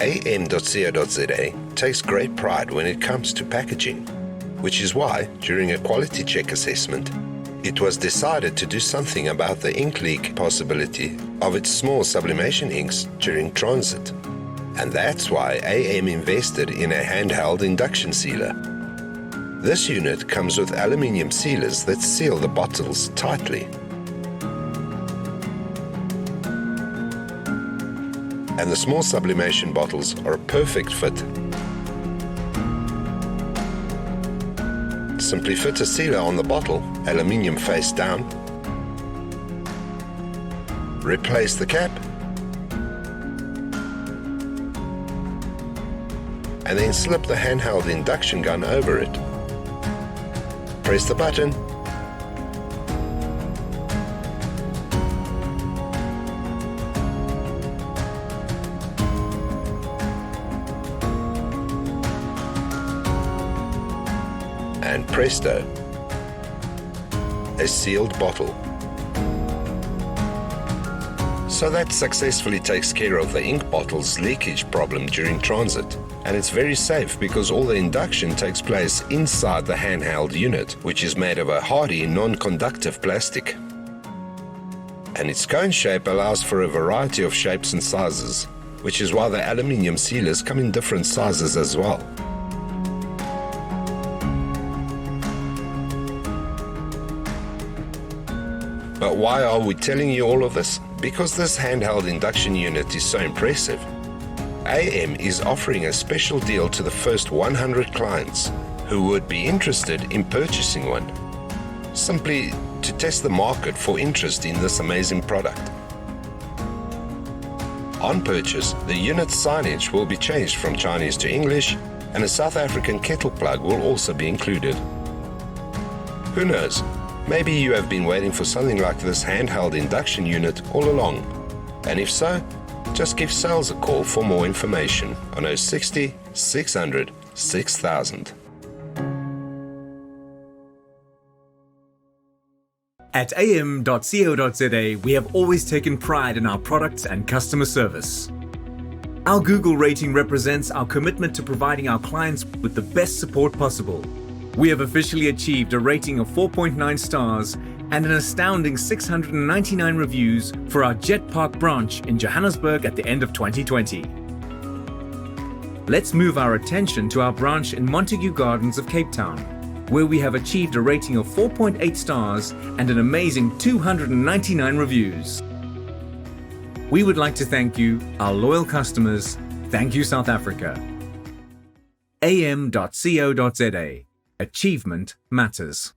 AM.CO.za takes great pride when it comes to packaging, which is why, during a quality check assessment, it was decided to do something about the ink leak possibility of its small sublimation inks during transit. And that's why AM invested in a handheld induction sealer. This unit comes with aluminium sealers that seal the bottles tightly. And the small sublimation bottles are a perfect fit. Simply fit a sealer on the bottle, aluminium face down, replace the cap, and then slip the handheld induction gun over it. Press the button, and presto, a sealed bottle. So that successfully takes care of the ink bottle's leakage problem during transit. And it's very safe because all the induction takes place inside the handheld unit, which is made of a hardy, non-conductive plastic. And its cone shape allows for a variety of shapes and sizes, which is why the aluminium sealers come in different sizes as well. But why are we telling you all of this? Because this handheld induction unit is so impressive. AM is offering a special deal to the first 100 clients who would be interested in purchasing one, simply to test the market for interest in this amazing product. On purchase, the unit's signage will be changed from Chinese to English, and a South African kettle plug will also be included. Who knows? Maybe you have been waiting for something like this handheld induction unit all along, and if so, just give sales a call for more information on 060 600 6000. At AM.CO.za, we have always taken pride in our products and customer service. Our Google rating represents our commitment to providing our clients with the best support possible. We have officially achieved a rating of 4.9 stars and an astounding 699 reviews for our Jet Park branch in Johannesburg at the end of 2020. Let's move our attention to our branch in Montague Gardens of Cape Town, where we have achieved a rating of 4.8 stars and an amazing 299 reviews. We would like to thank you, our loyal customers. Thank you, South Africa. AM.CO.za. Achievement matters.